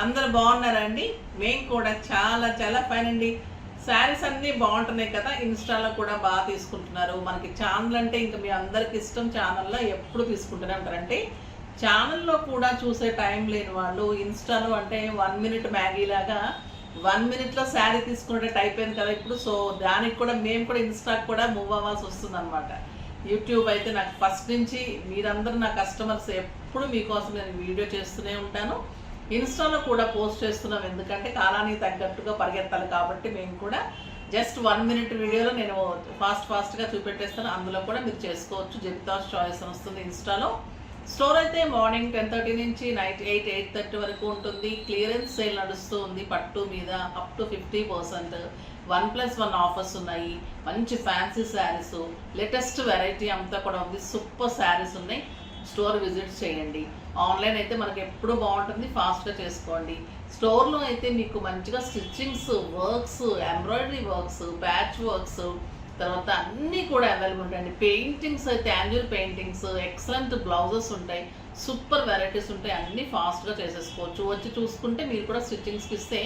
అందరూ బాగున్నారా అండి? మేము కూడా చాలా చాలా ఫైన్ అండి. శారీస్ అన్నీ బాగుంటున్నాయి కదా, ఇన్స్టాలో కూడా బాగా తీసుకుంటున్నారు. మనకి ఛానల్ అంటే ఇంకా మీ అందరికి ఇష్టం, ఛానల్లో ఎప్పుడు తీసుకుంటూనే ఉంటారంటే ఛానల్లో కూడా చూసే టైం లేని వాళ్ళు ఇన్స్టాలో అంటే 1 మినిట్ మ్యాగీ లాగా 1 మినిట్లో శారీ తీసుకునే టైప్ అయింది కదా ఇప్పుడు. సో దానికి కూడా మేము కూడా ఇన్స్టాకి కూడా మూవ్ అవ్వాల్సి వస్తుంది అనమాట. యూట్యూబ్ అయితే నాకు ఫస్ట్ నుంచి మీరందరూ నా కస్టమర్స్, ఎప్పుడు మీకోసం నేను వీడియో చేస్తూనే ఉంటాను. ఇన్స్టాలో కూడా పోస్ట్ చేస్తున్నాం, ఎందుకంటే కాలానికి తగ్గట్టుగా పరిగెత్తాలి కాబట్టి. మేము కూడా జస్ట్ 1 మినిట్ వీడియోలో నేను ఫాస్ట్గా చూపెట్టేస్తాను. అందులో కూడా మీరు చేసుకోవచ్చు. జెప్తాస్ చాయిస్ అని వస్తుంది ఇన్స్టాలో. స్టోర్ అయితే మార్నింగ్ 10:30 నుంచి నైట్ 8-8:30 వరకు ఉంటుంది. క్లియరెన్స్ సేల్ నడుస్తూ ఉంది. పట్టు మీద అప్ టు 50%, 1+1 ఆఫర్స్ ఉన్నాయి. మంచి ఫ్యాన్సీ శారీస్, లేటెస్ట్ వెరైటీ అంతా కూడా ఉంది. సూపర్ శారీస్ ఉన్నాయి. స్టోర్ విజిట్ చేయండి. ఆన్లైన్ అయితే మనకి ఎప్పుడు బాగుంటుంది, ఫాస్ట్గా చేసుకోండి. స్టోర్లో అయితే మీకు మంచిగా stitchings, works, embroidery works, patch works, తర్వాత అన్నీ కూడా అవైలబుల్ ఉంటాయండి. పెయింటింగ్స్ అయితే యాంజువల్ పెయింటింగ్స్, ఎక్సలెంట్ బ్లౌజెస్ ఉంటాయి, సూపర్ వెరైటీస్ ఉంటాయి. అన్నీ ఫాస్ట్గా చేసేసుకోవచ్చు. వచ్చి చూసుకుంటే మీరు కూడా స్టిచ్చింగ్స్కి ఇస్తే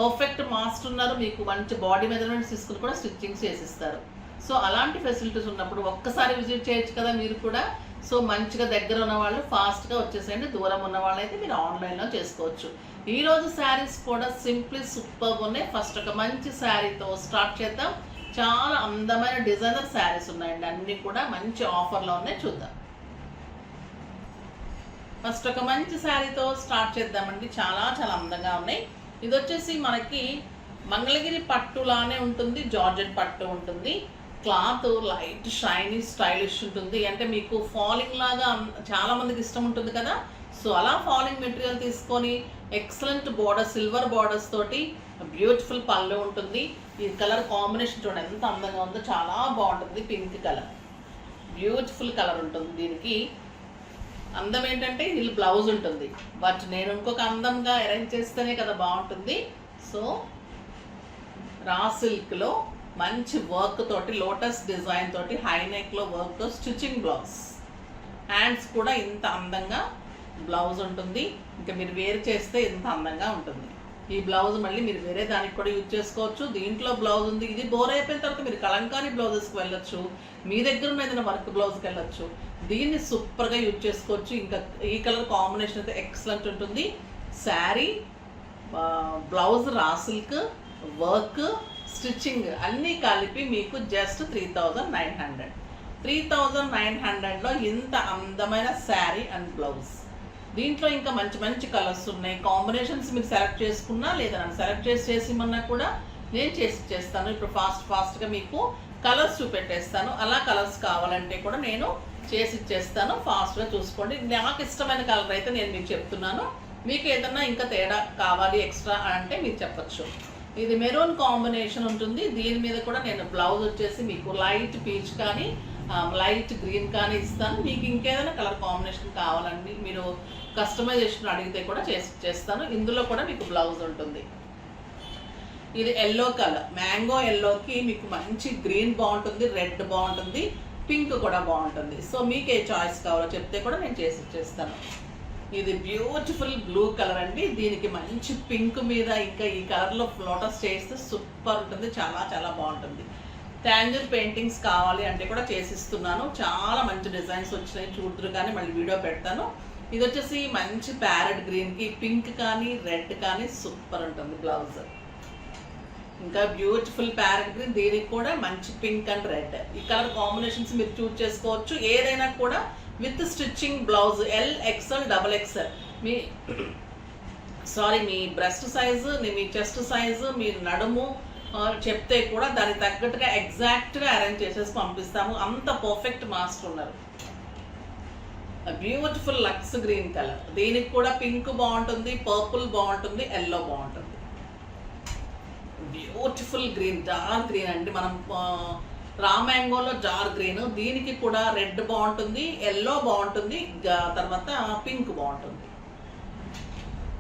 పర్ఫెక్ట్ మాస్టర్ ఉన్నారు, మీకు మంచి బాడీ మెజర్మెంట్స్ తీసుకుని కూడా స్టిచ్చింగ్స్ చేసిస్తారు. సో అలాంటి ఫెసిలిటీస్ ఉన్నప్పుడు ఒక్కసారి విజిట్ చేయొచ్చు కదా మీరు కూడా. సో మంచిగా దగ్గర ఉన్న వాళ్ళు ఫాస్ట్గా వచ్చేసేయండి. దూరం ఉన్న వాళ్ళు అయితే మీరు ఆన్లైన్లో చేసుకోవచ్చు. ఈరోజు శారీస్ కూడా సింప్లీ సూపర్ ఉన్నాయి. ఫస్ట్ ఒక మంచి శారీతో స్టార్ట్ చేద్దాం. చాలా అందమైన డిజైనర్ శారీస్ ఉన్నాయండి, అన్నీ కూడా మంచి ఆఫర్లో ఉన్నాయి. చూద్దాం. ఫస్ట్ ఒక మంచి శారీతో స్టార్ట్ చేద్దామండి. చాలా చాలా అందంగా ఉన్నాయి. ఇది వచ్చేసి మనకి మంగళగిరి పట్టులానే ఉంటుంది, జార్జెట్ పట్టు ఉంటుంది. క్లాత్ లైట్ షైనీ స్టైలిష్ ఉంటుంది. అంటే మీకు ఫాలింగ్ లాగా చాలా మందికి ఇష్టం ఉంటుంది కదా. సో అలా ఫాలింగ్ మెటీరియల్ తీసుకొని ఎక్సలెంట్ బోర్డర్, సిల్వర్ బోర్డర్స్ తోటి బ్యూటిఫుల్ పళ్ళు ఉంటుంది. ఈ కలర్ కాంబినేషన్ చూడండి ఎంత అందంగా ఉందో, చాలా బాగుంటుంది. పింక్ కలర్, బ్యూటిఫుల్ కలర్ ఉంటుంది. దీనికి అందం ఏంటంటే ఇది బ్లౌజ్ ఉంటుంది, బట్ నేను ఇంకొక అందంగా అరేంజ్ చేస్తేనే కదా బాగుంటుంది. సో రా సిల్క్లో మంచి వర్క్ తోటి, లోటస్ డిజైన్ తోటి, హై నెక్లో వర్క్, స్టిచ్చింగ్ బ్లౌజ్, హ్యాండ్స్ కూడా ఇంత అందంగా బ్లౌజ్ ఉంటుంది. ఇంకా మీరు వేర్ చేస్తే ఇంత అందంగా ఉంటుంది. ఈ బ్లౌజ్ మళ్ళీ మీరు వేరే దానికి కూడా యూజ్ చేసుకోవచ్చు. దీంట్లో బ్లౌజ్ ఉంది. ఇది బోర్ అయిపోయిన తర్వాత మీరు కలంకారీ బ్లౌజెస్కి వెళ్ళొచ్చు, మీ దగ్గర ఉన్న ఏదైనా వర్క్ బ్లౌజ్కి వెళ్ళొచ్చు. దీన్ని సూపర్గా యూజ్ చేసుకోవచ్చు. ఇంకా ఈ కలర్ కాంబినేషన్ అయితే ఎక్సలెంట్ ఉంటుంది. Sari, blouse, raw silk, work, stitching అన్నీ కలిపి మీకు జస్ట్ 3900. 3900లో ఇంత అందమైన శారీ అండ్ బ్లౌజ్. దీంట్లో ఇంకా మంచి మంచి కలర్స్ ఉన్నాయి. కాంబినేషన్స్ మీరు సెలెక్ట్ చేసుకున్నా, లేదా నన్ను సెలెక్ట్ చేసేమన్నా కూడా నేను చేస్తాను. ఇప్పుడు ఫాస్ట్గా మీకు కలర్స్ చూపెట్టేస్తాను. అలా కలర్స్ కావాలంటే కూడా నేను చేసి ఇచ్చేస్తాను. ఫాస్ట్గా చూసుకోండి. నాకు ఇష్టమైన కలర్ అయితే నేను మీకు చెప్తున్నాను. మీకు ఏదన్నా ఇంకా తేడా కావాలి ఎక్స్ట్రా అంటే మీరు చెప్పచ్చు. ఇది మెరూన్ కాంబినేషన్ ఉంటుంది. దీని మీద కూడా నేను బ్లౌజ్ వచ్చేసి మీకు లైట్ పీచ్ కానీ లైట్ గ్రీన్ కానీ ఇస్తాను. మీకు ఇంకేదైనా కలర్ కాంబినేషన్ కావాలండి, మీరు కస్టమైజేషన్ అడిగితే కూడా చేస్తాను. ఇందులో కూడా మీకు బ్లౌజ్ ఉంటుంది. ఇది ఎల్లో కలర్, మ్యాంగో ఎల్లోకి మీకు మంచి గ్రీన్ బాగుంటుంది, రెడ్ బాగుంటుంది, పింక్ కూడా బాగుంటుంది. సో మీకు ఏ చాయిస్ కావాలో చెప్తే కూడా నేను చేసి ఇచ్చేస్తాను. ఇది బ్యూటిఫుల్ బ్లూ కలర్ అండి. దీనికి మంచి పింక్ మీద ఇంకా ఈ కలర్లో లోటస్ చేస్తే సూపర్ ఉంటుంది, చాలా చాలా బాగుంటుంది. టాంజర్ పెయింటింగ్స్ కావాలి అంటే కూడా చేసిస్తున్నాను. చాలా మంచి డిజైన్స్ వచ్చినాయి, చూద్దరు కానీ మళ్ళీ వీడియో పెడతాను. ఇది వచ్చేసి మంచి ప్యారెట్ గ్రీన్కి పింక్ కానీ రెడ్ కానీ సూపర్ ఉంటుంది బ్లౌజ్. ఇంకా బ్యూటిఫుల్ ప్యారెట్ గ్రీన్, దీనికి కూడా మంచి పింక్ అండ్ రెడ్. ఈ కలర్ కాంబినేషన్స్ మీరు చూస్ చేసుకోవచ్చు. ఏదైనా కూడా with stitching blouse, LXL, XXL. Me breast size, me chest size, మీరు నడుము చెప్తే కూడా దానికి తగ్గట్టుగా ఎగ్జాక్ట్గా అరేంజ్ చేసేసి పంపిస్తాము. అంత పర్ఫెక్ట్ మాస్టర్ ఉన్నారు. బ్యూటిఫుల్ లక్స్ గ్రీన్ కలర్, దీనికి కూడా పింక్ బాగుంటుంది, పర్పుల్ బాగుంటుంది, ఎల్లో బాగుంటుంది. బ్యూటిఫుల్ గ్రీన్, డార్క్ గ్రీన్ అండి. మనం రా మ్యాంగోలో డార్క్ గ్రీన్, దీనికి కూడా రెడ్ బాగుంటుంది, ఎల్లో బాగుంటుంది, తర్వాత పింక్ బాగుంటుంది.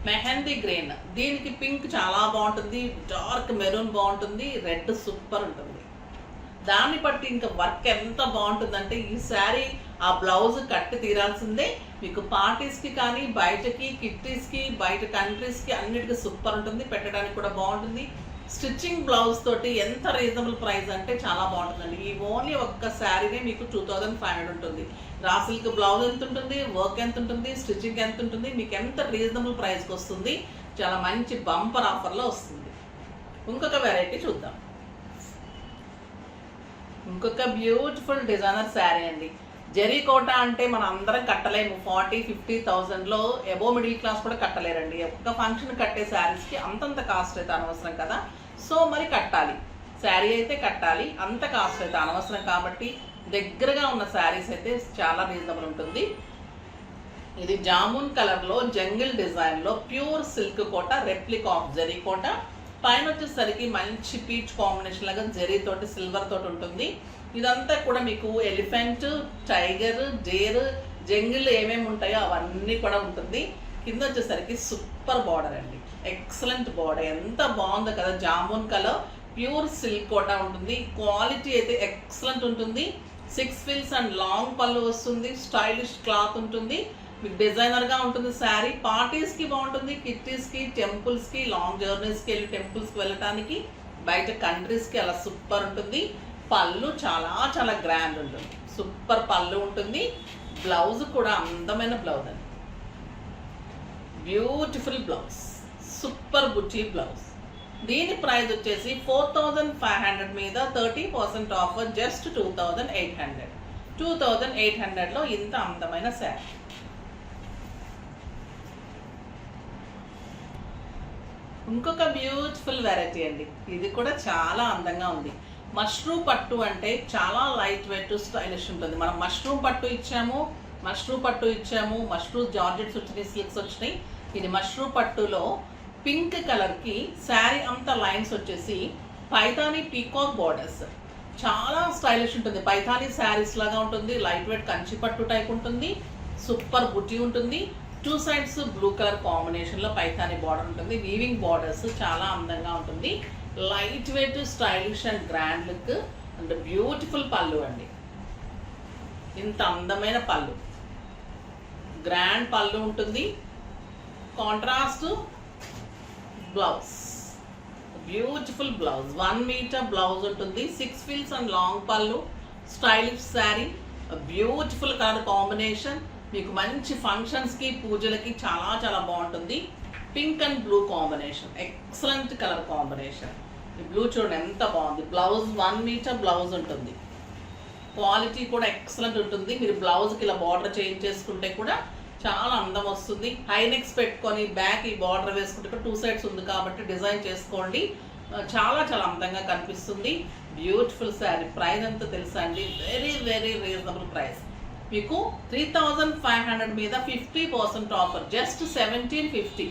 మెహందీ గ్రీన్, దీనికి పింక్ చాలా బాగుంటుంది, డార్క్ మెరూన్ బాగుంటుంది, రెడ్ సూపర్ ఉంటుంది. దాన్ని బట్టి ఇంకా వర్క్ ఎంత బాగుంటుందంటే ఈ శారీ ఆ బ్లౌజ్ కట్టి తీరాల్సిందే. మీకు పార్టీస్కి కానీ బయటకి కిట్టీస్కి బయట కంట్రీస్కి అన్నిటికీ సూపర్ ఉంటుంది, పెట్టడానికి కూడా బాగుంటుంది. స్టిచ్చింగ్ బ్లౌజ్ తోటి ఎంత రీజనబుల్ ప్రైస్ అంటే చాలా బాగుంటుందండి. ఈ ఓన్లీ ఒక్క శారీనే మీకు 2500 ఉంటుంది. రా సిల్క్ బ్లౌజ్ ఎంత ఉంటుంది, వర్క్ ఎంత ఉంటుంది, స్టిచ్చింగ్ ఎంత ఉంటుంది, మీకు ఎంత రీజనబుల్ ప్రైస్కి వస్తుంది. చాలా మంచి బంపర్ ఆఫర్లో వస్తుంది. ఇంకొక వెరైటీ చూద్దాం. ఇంకొక బ్యూటిఫుల్ డిజైనర్ శారీ అండి. జరీ కోట అంటే మనం అందరం కట్టలేము. 40-50,000లో ఎబో మిడిల్ క్లాస్ కూడా కట్టలేరండి. ఒక్క ఫంక్షన్ కట్టే శారీస్కి అంతంత కాస్ట్ అయితే అనవసరం కదా. సో మరి కట్టాలి, శారీ అయితే కట్టాలి, అంత కాస్ట్ అయితే అనవసరం. కాబట్టి దగ్గరగా ఉన్న శారీస్ అయితే చాలా రీజనబుల్ ఉంటుంది. ఇది జామున్ కలర్లో జంగిల్ డిజైన్లో pure silk Kota, replica of zari Kota. పైన వచ్చేసరికి మంచి పీచ్ కాంబినేషన్ లాగా జరీ తోటి సిల్వర్ తోటి ఉంటుంది. ఇదంతా కూడా మీకు ఎలిఫెంట్, టైగర్, డేర్, జంగిల్ ఏమేమి ఉంటాయో అవన్నీ కూడా ఉంటుంది. కింద వచ్చేసరికి సూపర్ బార్డర్ అండి, ఎక్సలెంట్ బార్డర్. ఎంత బాగుందో కదా. జామున్ కలర్ ప్యూర్ సిల్క్ కోట ఉంటుంది. క్వాలిటీ అయితే ఎక్సలెంట్ ఉంటుంది. 6 ఫిల్స్ అండ్ లాంగ్ పళ్ళు వస్తుంది. స్టైలిష్ క్లాత్ ఉంటుంది. మీకు డిజైనర్గా ఉంటుంది శారీ. పార్టీస్కి బాగుంటుంది, కిట్టీస్కి, టెంపుల్స్కి, లాంగ్ జర్నీస్కి వెళ్ళి టెంపుల్స్కి వెళ్ళటానికి, బయట కంట్రీస్కి అలా సూపర్ ఉంటుంది. పళ్ళు చాలా చాలా గ్రాండ్ ఉంటుంది, సూపర్ పళ్ళు ఉంటుంది. బ్లౌజ్ కూడా అందమైన బ్లౌజ్ అండి, బ్యూటిఫుల్ బ్లౌజ్, సూపర్ బుటీ బ్లౌజ్. దీని ప్రైస్ వచ్చేసి 4500 మీద 30% ఆఫర్, జస్ట్ 2800. 2800లో ఇంత అందమైన శారీ. ఇంకొక బ్యూటిఫుల్ వెరైటీ అండి. ఇది కూడా చాలా అందంగా ఉంది. మష్రూమ్ పట్టు అంటే చాలా లైట్ వెయిట్ స్టైలిష్ ఉంటుంది. మనం మష్రూమ్ పట్టు ఇచ్చాము, మష్రూమ్ జార్జెట్స్ వచ్చినాయి, సిల్క్స్ వచ్చినాయి. ఇది మష్రూమ్ పట్టులో పింక్ కలర్కి శారీ అంతా లైన్స్ వచ్చేసి పైథానీ పీకాక్ బార్డర్స్. చాలా స్టైలిష్ ఉంటుంది. పైథానీ శారీస్ లాగా ఉంటుంది. లైట్ వెయిట్ కంచి పట్టు టైప్ ఉంటుంది. సూపర్ బుటీ ఉంటుంది. 2 సైడ్స్ బ్లూ కలర్ కాంబినేషన్లో పైథానీ బార్డర్ ఉంటుంది. వీవింగ్ బార్డర్స్ చాలా అందంగా ఉంటుంది. Light weight, stylish and grand look and beautiful pallu అండి. ఇంత అందమైన పళ్ళు, గ్రాండ్ పళ్ళు ఉంటుంది. Contrast blouse, beautiful blouse, 1 metre blouse ఉంటుంది. 6 ఫిల్స్ and long pallu, stylish sari, beautiful colour combination. మీకు మంచి ఫంక్షన్స్కి, పూజలకి చాలా చాలా బాగుంటుంది. Pink and blue combination, excellent colour combination. ఈ బ్లూ చూడండి ఎంత బాగుంది. బ్లౌజ్ 1 మీటర్ బ్లౌజ్ ఉంటుంది. క్వాలిటీ కూడా ఎక్సలెంట్ ఉంటుంది. మీరు బ్లౌజ్కి ఇలా బార్డర్ చేంజ్ చేసుకుంటే కూడా చాలా అందం వస్తుంది. హై నెక్స్ పెట్టుకొని బ్యాక్ ఈ బార్డర్ వేసుకుంటే కూడా 2 సైడ్స్ ఉంది కాబట్టి డిజైన్ చేసుకోండి, చాలా చాలా అందంగా కనిపిస్తుంది. బ్యూటిఫుల్ శారీ. ప్రైస్ ఎంత తెలుసా అండి? Very very reasonable price. మీకు 3500 మీద 50% ఆఫర్, జస్ట్ 1750.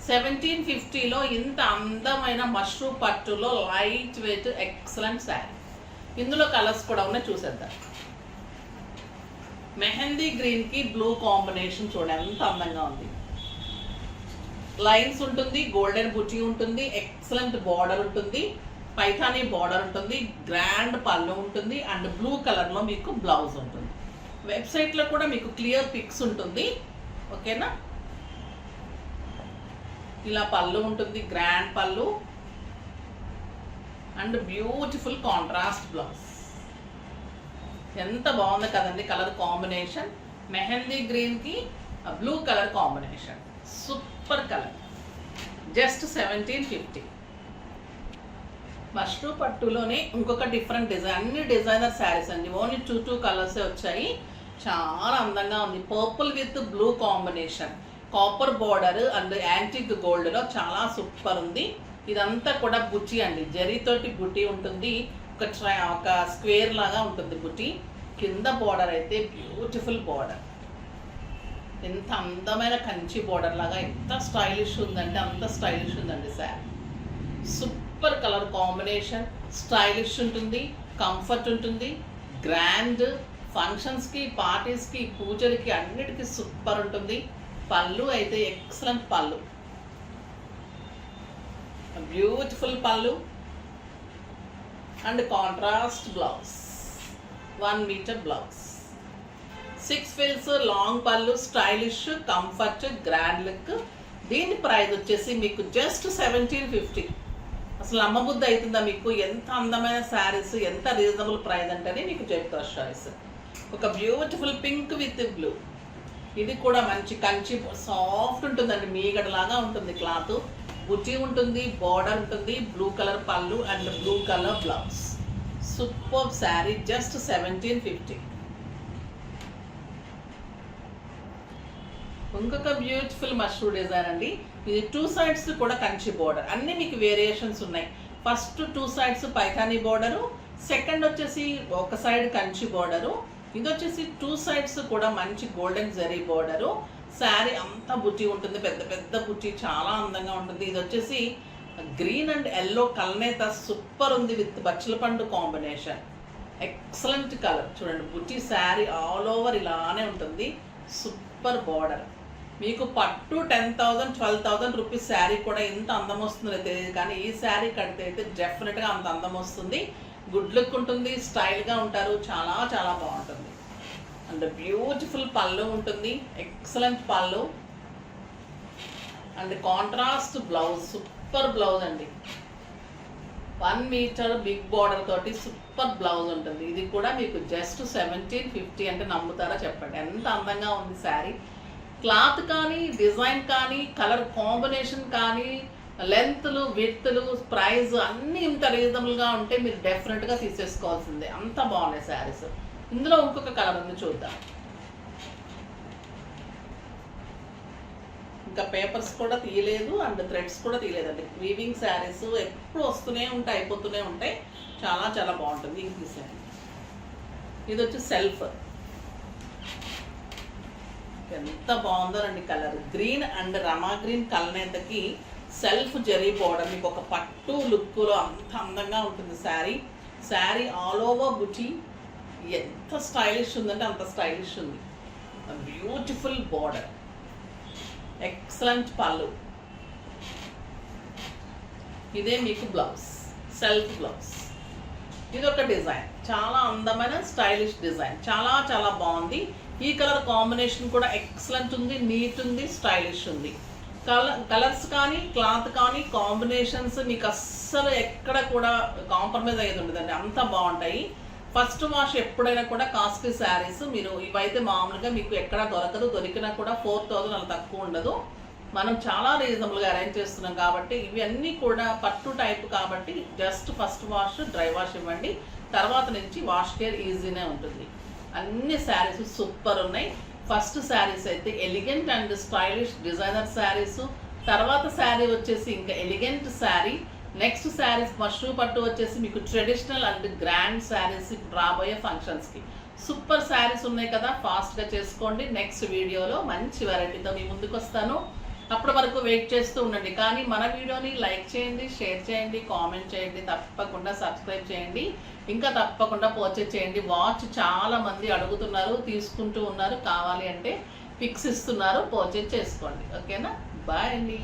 1750లో ఇంత అందమైన మష్రూమ్ పట్టులో లైట్ వెయిట్ ఎక్సలెంట్ శారీ. ఇందులో కలర్స్ కూడా ఉన్నాయి, చూసేద్దాం. మెహందీ గ్రీన్కి బ్లూ కాంబినేషన్ చూడండి ఎంత అందంగా ఉంది. లైన్స్ ఉంటుంది, గోల్డెన్ బుటీ ఉంటుంది, ఎక్సలెంట్ బార్డర్ ఉంటుంది, పైథానీ బార్డర్ ఉంటుంది, గ్రాండ్ పళ్ళు ఉంటుంది అండ్ బ్లూ కలర్లో మీకు బ్లౌజ్ ఉంటుంది. వెబ్సైట్లో కూడా మీకు క్లియర్ పిక్స్ ఉంటుంది, ఓకేనా. ఇలా పళ్ళు ఉంటుంది, గ్రాండ్ పళ్ళు అండ్ బ్యూటిఫుల్ కాంట్రాస్ట్ బ్లౌజ్. ఎంత బాగుంది కదండి కలర్ కాంబినేషన్. మెహందీ గ్రీన్కి blue colour combination, super colour. Just 1750. Mushroom పట్టులోనే ఇంకొక డిఫరెంట్ డిజైన్. అన్ని డిజైనర్ శారీస్ అండి. ఓన్లీ 2 కలర్సే వచ్చాయి. చాలా అందంగా ఉంది. Purple with blue combination, copper border and antique గోల్డ్లో చాలా సూపర్ ఉంది. ఇదంతా కూడా బుటీ అండి, జరీతోటి బుటీ ఉంటుంది. ఒక స్క్వేర్ లాగా ఉంటుంది బుటీ. కింద బార్డర్ అయితే బ్యూటిఫుల్ బార్డర్, ఎంత అందమైన కంచి బార్డర్ లాగా ఎంత స్టైలిష్ ఉందంటే అంత స్టైలిష్ ఉందండి sari. Super colour combination, stylish ఉంటుంది, కంఫర్ట్ ఉంటుంది, గ్రాండ్. ఫంక్షన్స్కి, పార్టీస్కి, పూజలకి అన్నిటికీ సూపర్ ఉంటుంది. పళ్ళు అయితే excellent pallu, beautiful pallu and contrast blouse, 1 metre blouse. 6 ఫిల్స్, long pallu, stylish, comfort, grand look. దీని ప్రైస్ వచ్చేసి మీకు జస్ట్ 1750. అసలు నమ్మబుద్ధి అవుతుందా మీకు? ఎంత అందమైన శారీస్, ఎంత రీజనబుల్ ప్రైస్ అంటేనే మీకు జైపూర్ చాయిస్. ఒక బ్యూటిఫుల్ పింక్ విత్ బ్లూ. ఇది కూడా మంచి కంచి సాఫ్ట్ ఉంటుందండి, మీగడలాగా ఉంటుంది క్లాత్. బుట్టి ఉంటుంది, బార్డర్ ఉంటుంది, బ్లూ కలర్ పళ్ళు and blue colour blouse. Super sari, just 1750. ఇంకొక బ్యూటిఫుల్ మష్రూ డిజైన్ అండి. ఇది 2 సైడ్స్ కూడా కంచి బోర్డర్. అన్ని మీకు వేరియేషన్స్ ఉన్నాయి. First 2 sides Paithani border, second వచ్చేసి ఒక సైడ్ కంచి బోర్డరు, ఇది వచ్చేసి 2 సైడ్స్ కూడా మంచి గోల్డెన్ జరీ బోర్డరు. శారీ అంతా బుట్టి ఉంటుంది, పెద్ద పెద్ద బుట్టి, చాలా అందంగా ఉంటుంది. ఇది వచ్చేసి గ్రీన్ అండ్ ఎల్లో కలనేత సూపర్ ఉంది విత్ బచ్చల పండు కాంబినేషన్. ఎక్సలెంట్ కలర్ చూడండి. బుట్టి శారీ ఆల్ ఓవర్ ఇలానే ఉంటుంది. Super border. మీకు పట్టు 10,000 12,000 రూపీస్ శారీ కూడా ఇంత అందం వస్తుందో తెలియదు, కానీ ఈ శారీ కడితే అయితే డెఫినెట్గా అంత అందం వస్తుంది. గుడ్ లుక్ ఉంటుంది, స్టైల్గా ఉంటారు, చాలా చాలా బాగుంటుంది. అండ్ బ్యూటిఫుల్ పళ్ళు ఉంటుంది, ఎక్సలెంట్ పళ్ళు and contrast blouse. Super blouse అండి, 1 మీటర్ బిగ్ బార్డర్ తోటి సూపర్ బ్లౌజ్ ఉంటుంది. ఇది కూడా మీకు జస్ట్ 1750 అంటే నమ్ముతారా చెప్పండి? ఎంత అందంగా ఉంది శారీ. క్లాత్ కానీ, డిజైన్ కానీ, కలర్ కాంబినేషన్ కానీ, లెంత్లు, విడ్త్లు, ప్రైస్ అన్నీ ఇంత రీజనబుల్గా ఉంటే మీరు డెఫినెట్గా తీసేసుకోవాల్సిందే. అంత బాగున్నాయి శారీస్. ఇందులో ఇంకొక కలర్ ఉంది, చూద్దాం. ఇంకా పేపర్స్ కూడా తీయలేదు అండ్ థ్రెడ్స్ కూడా తీయలేదండి. వీవింగ్ శారీస్ ఎప్పుడు వస్తూనే ఉంటాయి, అయిపోతూనే ఉంటాయి. చాలా చాలా బాగుంటుంది. ఇది తీసేయండి. ఇది వచ్చి సెల్ఫ్. ఎంత బాగుందోనండి colour. Green and Rama green కలనేతకి సెల్ఫ్ జరీ బోర్డర్. మీకు ఒక పట్టు లుక్లో అంత అందంగా ఉంటుంది శారీ. శారీ ఆల్ ఓవర్ బుటీ. ఎంత స్టైలిష్ ఉందంటే అంత స్టైలిష్ ఉంది. బ్యూటిఫుల్ బోర్డర్, ఎక్సలెంట్ పళ్ళు. ఇదే మీకు బ్లౌజ్, సెల్ఫ్ బ్లౌజ్. ఇది ఒక డిజైన్, చాలా అందమైన స్టైలిష్ డిజైన్, చాలా చాలా బాగుంది. ఈ కలర్ కాంబినేషన్ కూడా ఎక్సలెంట్ ఉంది, నీట్ ఉంది, స్టైలిష్ ఉంది. కలర్స్ కానీ, క్లాత్ కానీ, కాంబినేషన్స్ మీకు అస్సలు ఎక్కడ కూడా కాంప్రమైజ్ అయ్యేది ఉండదండి, అంత బాగుంటాయి. ఫస్ట్ వాష్ ఎప్పుడైనా కూడా కాస్ట్లీ శారీస్ మీరు ఇవైతే మామూలుగా మీకు ఎక్కడ దొరకదు. దొరికినా కూడా 4000 అలా తక్కువ ఉండదు. మనం చాలా రీజనబుల్గా అరేంజ్ చేస్తున్నాం కాబట్టి ఇవి అన్నీ కూడా పట్టు టైప్ కాబట్టి just first wash dry wash ఇవ్వండి. తర్వాత నుంచి వాష్ కేర్ ఈజీనే ఉంటుంది. అన్ని శారీస్ సూపర్ ఉన్నాయి. ఫస్ట్ శారీస్ అయితే elegant and stylish designer saris. తర్వాత శారీ వచ్చేసి ఇంకా ఎలిగెంట్ శారీ. నెక్స్ట్ శారీస్ మష్రూ పట్టు వచ్చేసి మీకు ట్రెడిషనల్ అండ్ గ్రాండ్ శారీస్ రాబోయే ఫంక్షన్స్కి. సూపర్ శారీస్ ఉన్నాయి కదా, ఫాస్ట్గా చేసుకోండి. నెక్స్ట్ వీడియోలో మంచి వెరైటీతో మీ ముందుకు వస్తాను. అప్పటి వరకు వెయిట్ చేస్తూ ఉండండి. కానీ మన వీడియోని లైక్ చేయండి, షేర్ చేయండి, కామెంట్ చేయండి, తప్పకుండా సబ్స్క్రైబ్ చేయండి, ఇంకా తప్పకుండా పర్చేజ్ చేయండి. వాచ్ చాలా మంది అడుగుతున్నారు, తీసుకుంటూ ఉన్నారు. కావాలి అంటే పిక్స్ ఇస్తున్నారు, పర్చేజ్ చేసుకోండి. ఓకేనా? బాయ్ అండి.